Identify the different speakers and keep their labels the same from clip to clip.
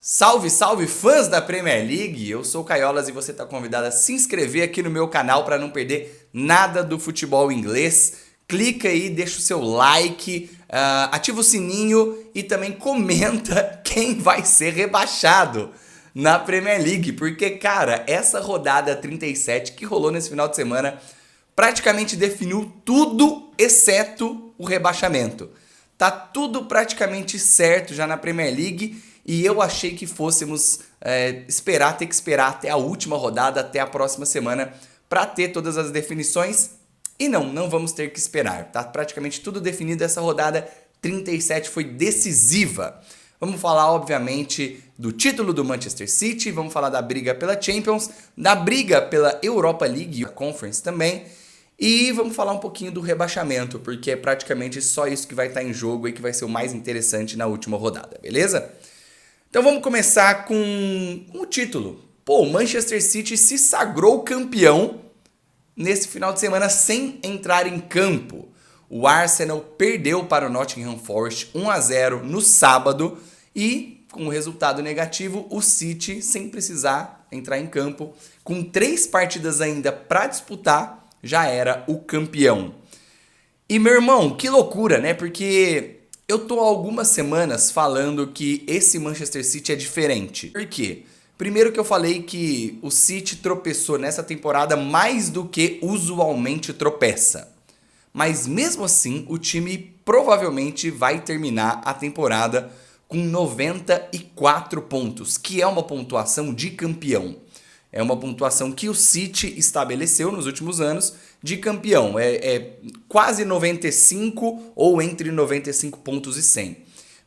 Speaker 1: Salve, salve fãs da Premier League! Eu sou o Caiolas e você está convidado a se inscrever aqui no meu canal para não perder nada do futebol inglês. Clica aí, deixa o seu like, ativa o sininho e também comenta quem vai ser rebaixado na Premier League. Porque, cara, essa rodada 37 que rolou nesse final de semana praticamente definiu tudo exceto o rebaixamento. Tá tudo praticamente certo já na Premier League. E eu achei que fôssemos ter que esperar até a última rodada, até a próxima semana, para ter todas as definições. E não vamos ter que esperar. Tá praticamente tudo definido. Essa rodada 37 foi decisiva. Vamos falar, obviamente, do título do Manchester City, vamos falar da briga pela Champions, da briga pela Europa League e a Conference também. E vamos falar um pouquinho do rebaixamento, porque é praticamente só isso que vai estar em jogo e que vai ser o mais interessante na última rodada, beleza? Então vamos começar com o título. Pô, o Manchester City se sagrou campeão nesse final de semana sem entrar em campo. O Arsenal perdeu para o Nottingham Forest 1-0 no sábado e, com o resultado negativo, o City, sem precisar entrar em campo, com 3 partidas ainda para disputar, já era o campeão. E, meu irmão, que loucura, né? Porque eu tô há algumas semanas falando que esse Manchester City é diferente. Por quê? Primeiro que eu falei que o City tropeçou nessa temporada mais do que usualmente tropeça. Mas mesmo assim, o time provavelmente vai terminar a temporada com 94 pontos, que é uma pontuação de campeão. É uma pontuação que o City estabeleceu nos últimos anos de campeão. É quase 95 ou entre 95 pontos e 100.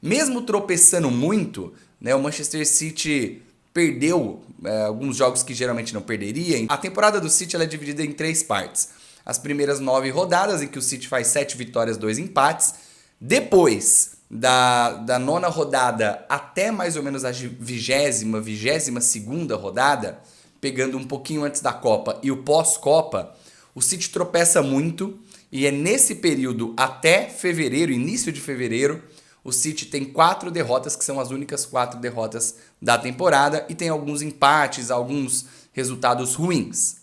Speaker 1: Mesmo tropeçando muito, né, o Manchester City perdeu alguns jogos que geralmente não perderia. A temporada do City ela é dividida em 3 partes. As primeiras 9 rodadas, em que o City faz 7 vitórias, 2 empates. Depois da nona rodada até mais ou menos a 22ª rodada, pegando um pouquinho antes da Copa e o pós-Copa, o City tropeça muito e é nesse período até fevereiro, início de fevereiro, o City tem 4 derrotas, que são as únicas 4 derrotas da temporada, e tem alguns empates, alguns resultados ruins.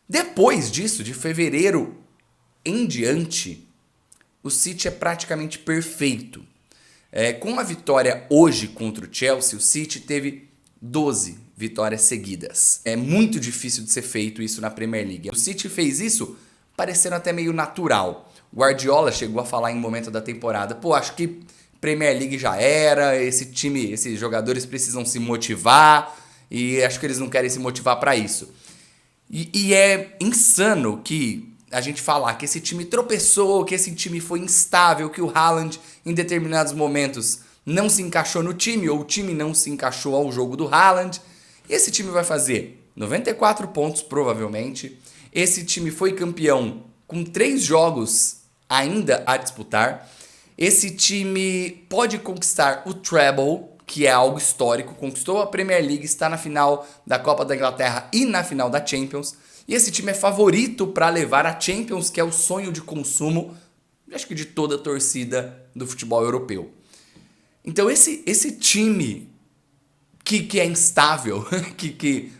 Speaker 1: Depois disso, de fevereiro em diante, o City é praticamente perfeito. Com a vitória hoje contra o Chelsea, o City teve 12 vitórias seguidas. É muito difícil de ser feito isso na Premier League. O City fez isso parecendo até meio natural. O Guardiola chegou a falar em um momento da temporada, pô, acho que Premier League já era, esse time, esses jogadores precisam se motivar e acho que eles não querem se motivar para isso. E é insano que a gente falar que esse time tropeçou, que esse time foi instável, que o Haaland em determinados momentos não se encaixou no time, ou o time não se encaixou ao jogo do Haaland. Esse time vai fazer 94 pontos, provavelmente. Esse time foi campeão com 3 jogos ainda a disputar. Esse time pode conquistar o treble, que é algo histórico. Conquistou a Premier League, está na final da Copa da Inglaterra e na final da Champions. E esse time é favorito para levar a Champions, que é o sonho de consumo, acho que de toda a torcida do futebol europeu. Então esse time que é instável,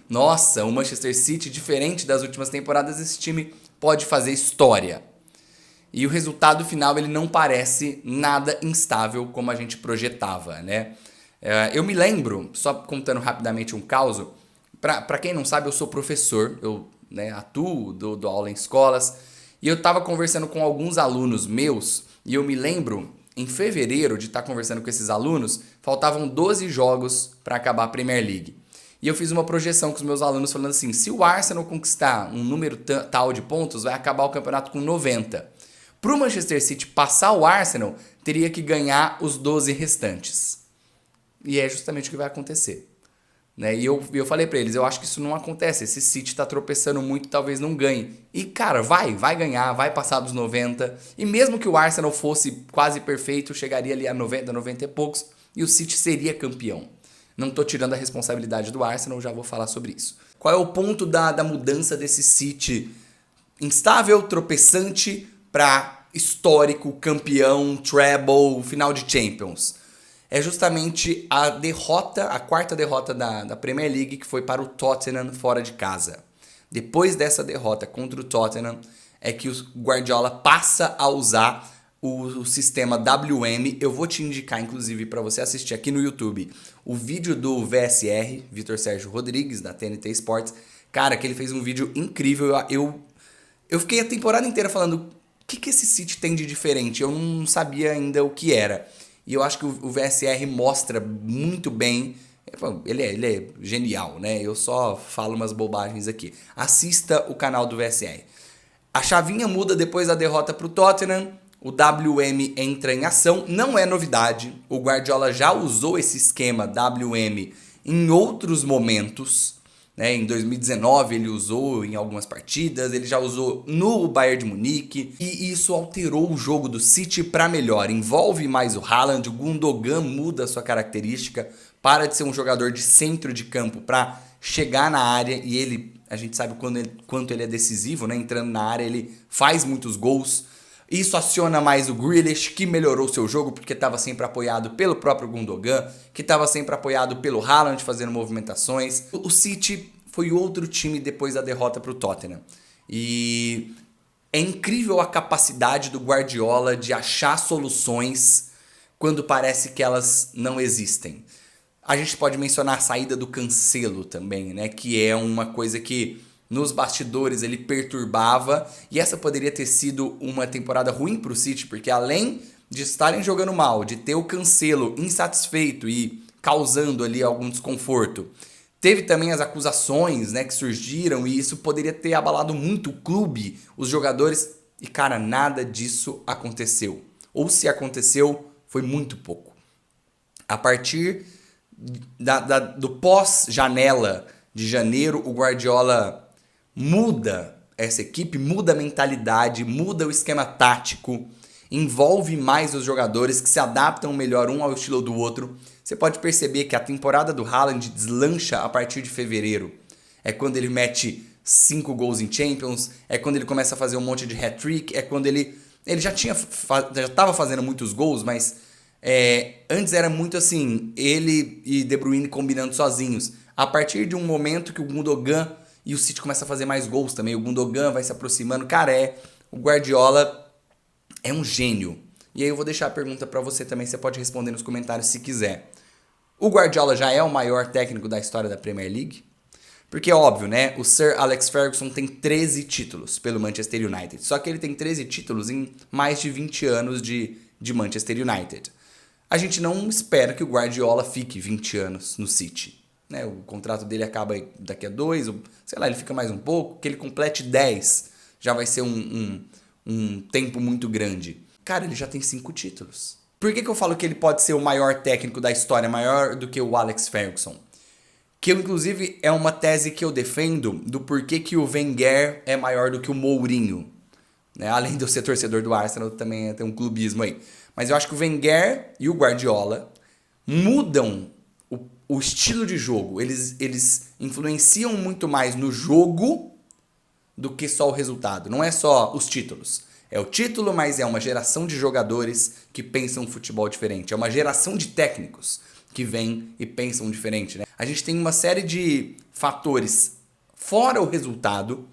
Speaker 1: nossa, o Manchester City, diferente das últimas temporadas, esse time pode fazer história. E o resultado final ele não parece nada instável como a gente projetava, né? Eu me lembro, só contando rapidamente um caso, para quem não sabe, eu sou professor, eu atuo, dou aula em escolas, e eu estava conversando com alguns alunos meus, e eu me lembro em fevereiro de estar conversando com esses alunos, faltavam 12 jogos para acabar a Premier League. E eu fiz uma projeção com os meus alunos falando assim, se o Arsenal conquistar um número tal de pontos, vai acabar o campeonato com 90. Para o Manchester City passar o Arsenal, teria que ganhar os 12 restantes. E é justamente o que vai acontecer. Né? E eu falei para eles, eu acho que isso não acontece, esse City tá tropeçando muito, talvez não ganhe. E cara, vai ganhar, vai passar dos 90. E mesmo que o Arsenal fosse quase perfeito, chegaria ali a 90, 90 e poucos, e o City seria campeão. Não tô tirando a responsabilidade do Arsenal, já vou falar sobre isso. Qual é o ponto da mudança desse City instável, tropeçante, para histórico, campeão, treble, final de Champions? é justamente a derrota, a quarta derrota da Premier League, que foi para o Tottenham fora de casa. Depois dessa derrota contra o Tottenham, é que o Guardiola passa a usar o sistema WM. Eu vou te indicar, inclusive, para você assistir aqui no YouTube, o vídeo do VSR, Vitor Sérgio Rodrigues, da TNT Sports. Cara, que ele fez um vídeo incrível. Eu fiquei a temporada inteira falando o que esse City tem de diferente. Eu não sabia ainda o que era. E eu acho que o VSR mostra muito bem. Ele é genial, né? Eu só falo umas bobagens aqui. Assista o canal do VSR. A chavinha muda depois da derrota para o Tottenham. O WM entra em ação. Não é novidade. O Guardiola já usou esse esquema WM em outros momentos. Né? Em 2019 ele usou em algumas partidas. Ele já usou no Bayern de Munique. E isso alterou o jogo do City para melhor. Envolve mais o Haaland. O Gundogan muda a sua característica. Para de ser um jogador de centro de campo para chegar na área. E ele, a gente sabe quanto ele é decisivo, né? Entrando na área, ele faz muitos gols. Isso aciona mais o Grealish, que melhorou seu jogo porque estava sempre apoiado pelo próprio Gundogan, que estava sempre apoiado pelo Haaland fazendo movimentações. O City foi outro time depois da derrota para o Tottenham. E é incrível a capacidade do Guardiola de achar soluções quando parece que elas não existem. A gente pode mencionar a saída do Cancelo também, né? Que é uma coisa que nos bastidores ele perturbava. E essa poderia ter sido uma temporada ruim para o City, porque além de estarem jogando mal, de ter o Cancelo insatisfeito e causando ali algum desconforto, teve também as acusações, né, que surgiram, e isso poderia ter abalado muito o clube, os jogadores. E cara, nada disso aconteceu. Ou se aconteceu, foi muito pouco. A partir do pós-janela de janeiro, o Guardiola muda essa equipe, muda a mentalidade, muda o esquema tático, envolve mais os jogadores que se adaptam melhor um ao estilo do outro. Você pode perceber que a temporada do Haaland deslancha a partir de fevereiro. É quando ele mete 5 gols em Champions, é quando ele começa a fazer um monte de hat-trick, é quando ele já estava fazendo muitos gols, mas antes era muito assim, ele e De Bruyne combinando sozinhos. A partir de um momento que o Gundogan e o City começa a fazer mais gols também, o Gundogan vai se aproximando. Cara, o Guardiola é um gênio. E aí eu vou deixar a pergunta pra você também, você pode responder nos comentários se quiser. O Guardiola já é o maior técnico da história da Premier League? Porque é óbvio, né? O Sir Alex Ferguson tem 13 títulos pelo Manchester United. Só que ele tem 13 títulos em mais de 20 anos de Manchester United. A gente não espera que o Guardiola fique 20 anos no City. Né? O contrato dele acaba daqui a 2, sei lá, ele fica mais um pouco, que ele complete 10, já vai ser um tempo muito grande. Cara, ele já tem 5 títulos. Por que eu falo que ele pode ser o maior técnico da história, maior do que o Alex Ferguson? Que inclusive é uma tese que eu defendo do porquê que o Wenger é maior do que o Mourinho. Né? Além de eu ser torcedor do Arsenal, também tem um clubismo aí. Mas eu acho que o Wenger e o Guardiola mudam o estilo de jogo. Eles influenciam muito mais no jogo do que só o resultado. Não é só os títulos. É o título, mas é uma geração de jogadores que pensam futebol diferente. É uma geração de técnicos que vêm e pensam diferente. Né? A gente tem uma série de fatores fora o resultado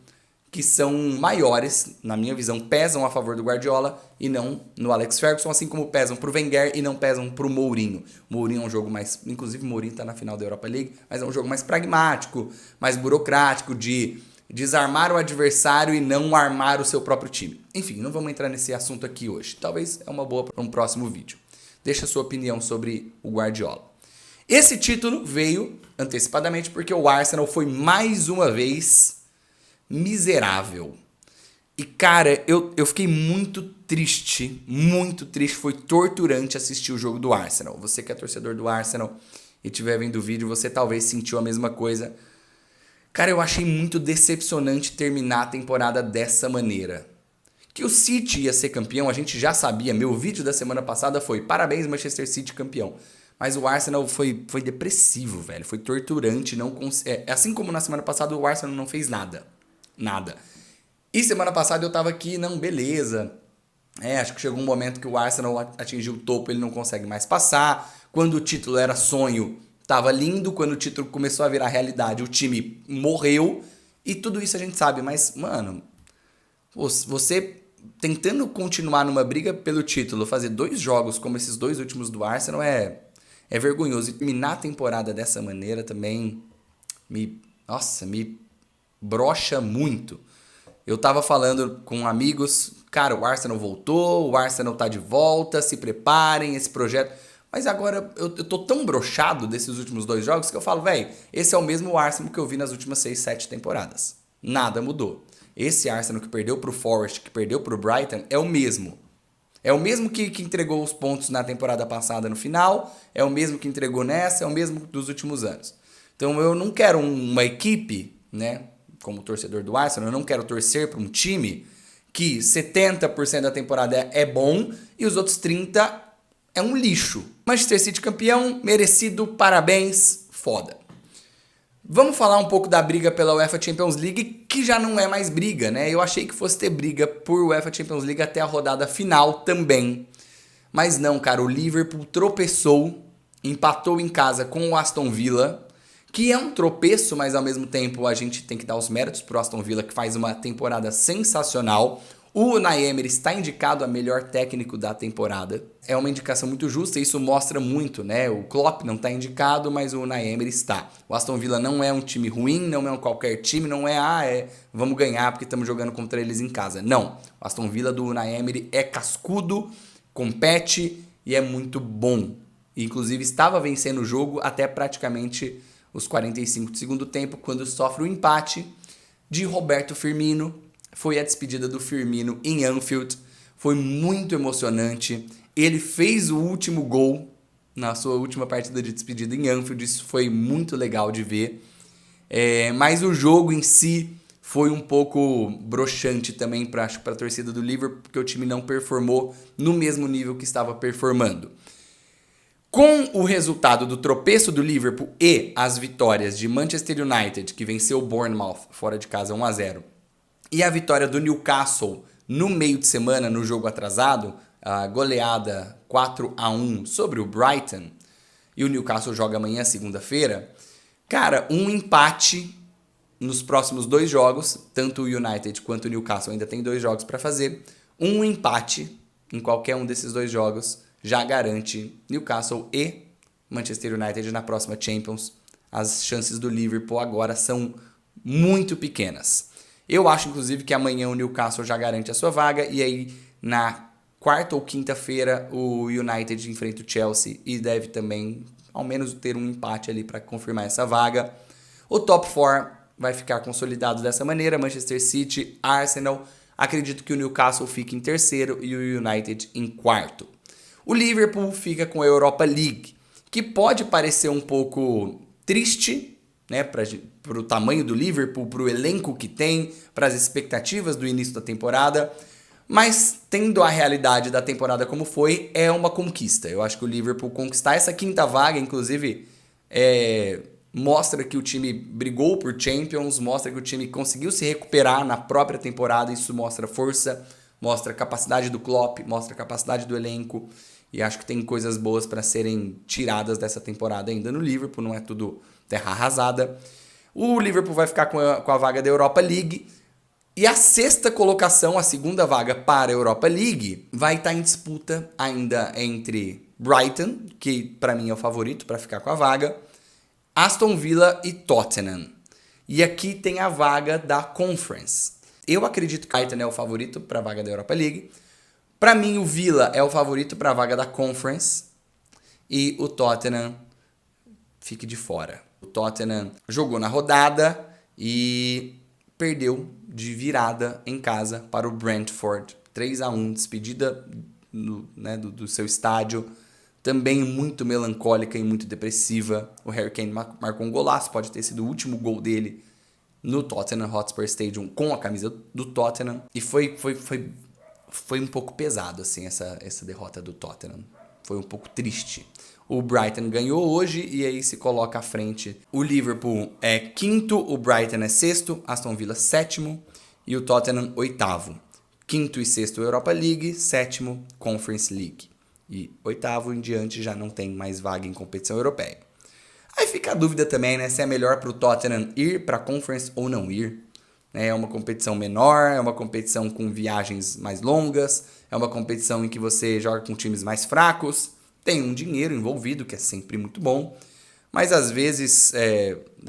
Speaker 1: que são maiores, na minha visão, pesam a favor do Guardiola e não no Alex Ferguson, assim como pesam pro Wenger e não pesam pro Mourinho. Mourinho é um jogo mais... Inclusive, o Mourinho tá na final da Europa League, mas é um jogo mais pragmático, mais burocrático, de desarmar o adversário e não armar o seu próprio time. Enfim, não vamos entrar nesse assunto aqui hoje. Talvez é uma boa para um próximo vídeo. Deixa a sua opinião sobre o Guardiola. Esse título veio antecipadamente porque o Arsenal foi mais uma vez miserável. E cara, eu fiquei muito triste, foi torturante assistir o jogo do Arsenal. Você que é torcedor do Arsenal e estiver vendo o vídeo, você talvez sentiu a mesma coisa. Cara, eu achei muito decepcionante terminar a temporada dessa maneira. Que o City ia ser campeão, a gente já sabia. Meu vídeo da semana passada foi: parabéns, Manchester City campeão. Mas o Arsenal foi depressivo, velho. Foi torturante. Assim como na semana passada, o Arsenal não fez nada. Nada. E semana passada eu tava aqui, não, beleza. Acho que chegou um momento que o Arsenal atingiu o topo, ele não consegue mais passar. Quando o título era sonho, tava lindo. Quando o título começou a virar realidade, o time morreu. E tudo isso a gente sabe. Mas, mano, você tentando continuar numa briga pelo título, fazer 2 jogos como esses 2 últimos do Arsenal é vergonhoso. E terminar a temporada dessa maneira também me brocha muito. Eu tava falando com amigos, cara, o Arsenal voltou, o Arsenal tá de volta, se preparem, esse projeto. Mas agora eu tô tão broxado desses últimos 2 jogos que eu falo, velho, esse é o mesmo Arsenal que eu vi nas últimas 6, 7 temporadas. Nada mudou. Esse Arsenal que perdeu pro Forest, que perdeu pro Brighton, é o mesmo. É o mesmo que entregou os pontos na temporada passada no final, é o mesmo que entregou nessa, é o mesmo dos últimos anos. Então eu não quero uma equipe, né, como torcedor do Arsenal, eu não quero torcer para um time que 70% da temporada é bom e os outros 30% é um lixo. Manchester City campeão, merecido, parabéns, foda. Vamos falar um pouco da briga pela UEFA Champions League, que já não é mais briga, né? Eu achei que fosse ter briga por UEFA Champions League até a rodada final também. Mas não, cara, o Liverpool tropeçou, empatou em casa com o Aston Villa, que é um tropeço, mas ao mesmo tempo a gente tem que dar os méritos pro Aston Villa, que faz uma temporada sensacional. O Unai Emery está indicado a melhor técnico da temporada. É uma indicação muito justa e isso mostra muito, né? O Klopp não está indicado, mas o Unai Emery está. O Aston Villa não é um time ruim, não é um qualquer time, não é, vamos ganhar porque estamos jogando contra eles em casa. Não. O Aston Villa do Unai Emery é cascudo, compete e é muito bom. Inclusive estava vencendo o jogo até praticamente os 45 do segundo tempo, quando sofre o empate de Roberto Firmino. Foi a despedida do Firmino em Anfield. Foi muito emocionante. Ele fez o último gol na sua última partida de despedida em Anfield. Isso foi muito legal de ver. Mas o jogo em si foi um pouco broxante também para a torcida do Liverpool, porque o time não performou no mesmo nível que estava performando. Com o resultado do tropeço do Liverpool e as vitórias de Manchester United, que venceu o Bournemouth fora de casa 1-0, e a vitória do Newcastle no meio de semana, no jogo atrasado, a goleada 4-1 sobre o Brighton, e o Newcastle joga amanhã, segunda-feira, cara, um empate nos próximos 2 jogos, tanto o United quanto o Newcastle ainda tem 2 jogos para fazer, um empate em qualquer um desses 2 jogos já garante Newcastle e Manchester United na próxima Champions. As chances do Liverpool agora são muito pequenas. Eu acho, inclusive, que amanhã o Newcastle já garante a sua vaga e aí na quarta ou quinta-feira o United enfrenta o Chelsea e deve também, ao menos, ter um empate ali para confirmar essa vaga. O top 4 vai ficar consolidado dessa maneira: Manchester City, Arsenal. Acredito que o Newcastle fique em terceiro e o United em quarto. O Liverpool fica com a Europa League, que pode parecer um pouco triste, né, para o tamanho do Liverpool, para o elenco que tem, para as expectativas do início da temporada, mas tendo a realidade da temporada como foi, é uma conquista. Eu acho que o Liverpool conquistar essa 5ª vaga, inclusive, mostra que o time brigou por Champions, mostra que o time conseguiu se recuperar na própria temporada, isso mostra força, mostra a capacidade do Klopp, mostra a capacidade do elenco, e acho que tem coisas boas para serem tiradas dessa temporada ainda no Liverpool, não é tudo terra arrasada. O Liverpool vai ficar com a vaga da Europa League, e a 6ª colocação, a 2ª vaga para a Europa League, vai estar em disputa ainda entre Brighton, que para mim é o favorito para ficar com a vaga, Aston Villa e Tottenham. E aqui tem a vaga da Conference. Eu acredito que o Brighton é o favorito para a vaga da Europa League. Para mim, o Villa é o favorito para a vaga da Conference. E o Tottenham fique de fora. O Tottenham jogou na rodada e perdeu de virada em casa para o Brentford. 3-1, despedida do seu estádio. Também muito melancólica e muito depressiva. O Harry Kane marcou um golaço, pode ter sido o último gol dele no Tottenham Hotspur Stadium com a camisa do Tottenham. E foi um pouco pesado assim, essa derrota do Tottenham. Foi um pouco triste. O Brighton ganhou hoje e aí se coloca à frente. O Liverpool é 5º, o Brighton é 6º, Aston Villa 7º e o Tottenham 8º. 5º e 6º Europa League, 7º Conference League. E oitavo em diante já não tem mais vaga em competição europeia. Aí fica a dúvida também, né, se é melhor para o Tottenham ir para a Conference ou não ir. É uma competição menor, é uma competição com viagens mais longas, é uma competição em que você joga com times mais fracos, tem um dinheiro envolvido, que é sempre muito bom, mas às vezes,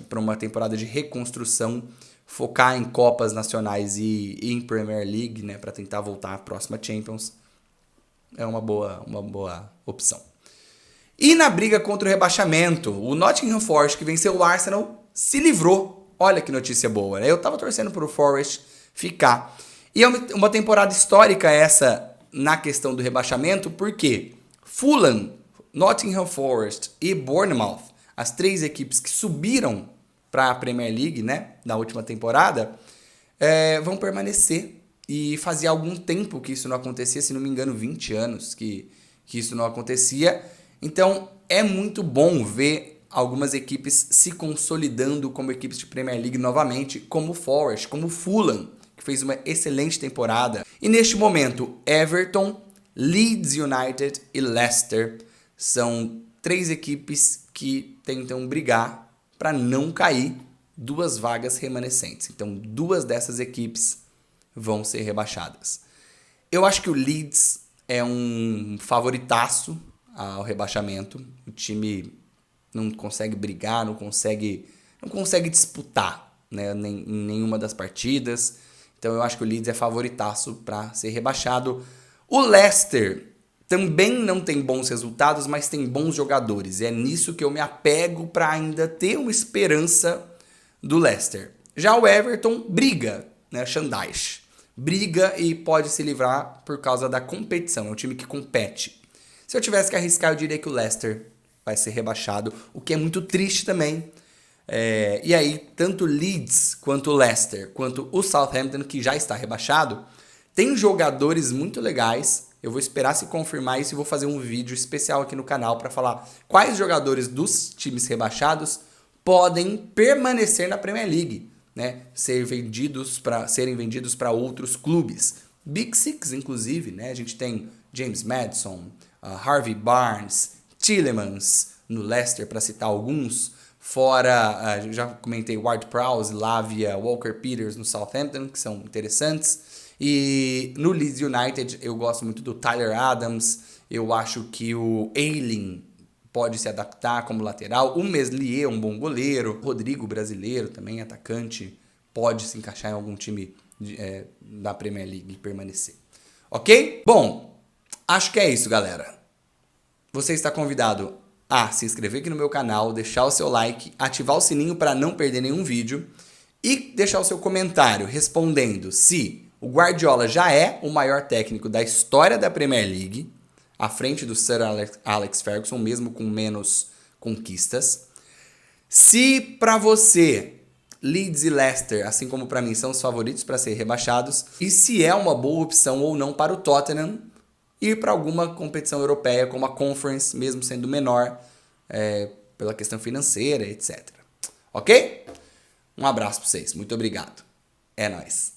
Speaker 1: para uma temporada de reconstrução, focar em Copas Nacionais e em Premier League, né, para tentar voltar à próxima Champions, é uma boa opção. E na briga contra o rebaixamento, o Nottingham Forest, que venceu o Arsenal, se livrou. Olha que notícia boa, né? Eu tava torcendo pro Forest ficar. E é uma temporada histórica essa na questão do rebaixamento, porque Fulham, Nottingham Forest e Bournemouth, as três equipes que subiram para a Premier League, né, na última temporada, vão permanecer. E fazia algum tempo que isso não acontecia, se não me engano, 20 anos que isso não acontecia. Então, é muito bom ver algumas equipes se consolidando como equipes de Premier League novamente, como o Forest, como o Fulham, que fez uma excelente temporada. E neste momento, Everton, Leeds United e Leicester são três equipes que tentam brigar para não cair, duas vagas remanescentes. Então, duas dessas equipes vão ser rebaixadas. Eu acho que o Leeds é um favoritaço ao rebaixamento. O time não consegue brigar, não consegue disputar, né, em nenhuma das partidas. Então eu acho que o Leeds é favoritaço para ser rebaixado. O Leicester também não tem bons resultados, mas tem bons jogadores. É nisso que eu me apego para ainda ter uma esperança do Leicester. Já o Everton briga, né, Xandais. Briga e pode se livrar por causa da competição. É um time que compete. Se eu tivesse que arriscar, eu diria que o Leicester vai ser rebaixado, o que é muito triste também. E aí, tanto o Leeds, quanto o Leicester, quanto o Southampton, que já está rebaixado, tem jogadores muito legais. Eu vou esperar se confirmar isso e vou fazer um vídeo especial aqui no canal para falar quais jogadores dos times rebaixados podem permanecer na Premier League, né? Serem vendidos para outros clubes. Big Six, inclusive, né? A gente tem James Maddison, Harvey Barnes, Tielemans no Leicester, para citar alguns. Fora, já comentei Ward-Prowse, Lavia, Walker-Peters no Southampton, que são interessantes. E no Leeds United eu gosto muito do Tyler Adams. Eu acho que o Ayling pode se adaptar como lateral. O Meslier é um bom goleiro. O Rodrigo, brasileiro, também atacante, pode se encaixar em algum time da Premier League e permanecer. Ok? Bom, acho que é isso, galera. Você está convidado a se inscrever aqui no meu canal, deixar o seu like, ativar o sininho para não perder nenhum vídeo e deixar o seu comentário respondendo se o Guardiola já é o maior técnico da história da Premier League, à frente do Sir Alex Ferguson, mesmo com menos conquistas. Se para você Leeds e Leicester, assim como para mim, são os favoritos para ser rebaixados, e se é uma boa opção ou não para o Tottenham ir para alguma competição europeia, como a Conference, mesmo sendo menor, pela questão financeira, etc. Ok? Um abraço para vocês. Muito obrigado. É nóis.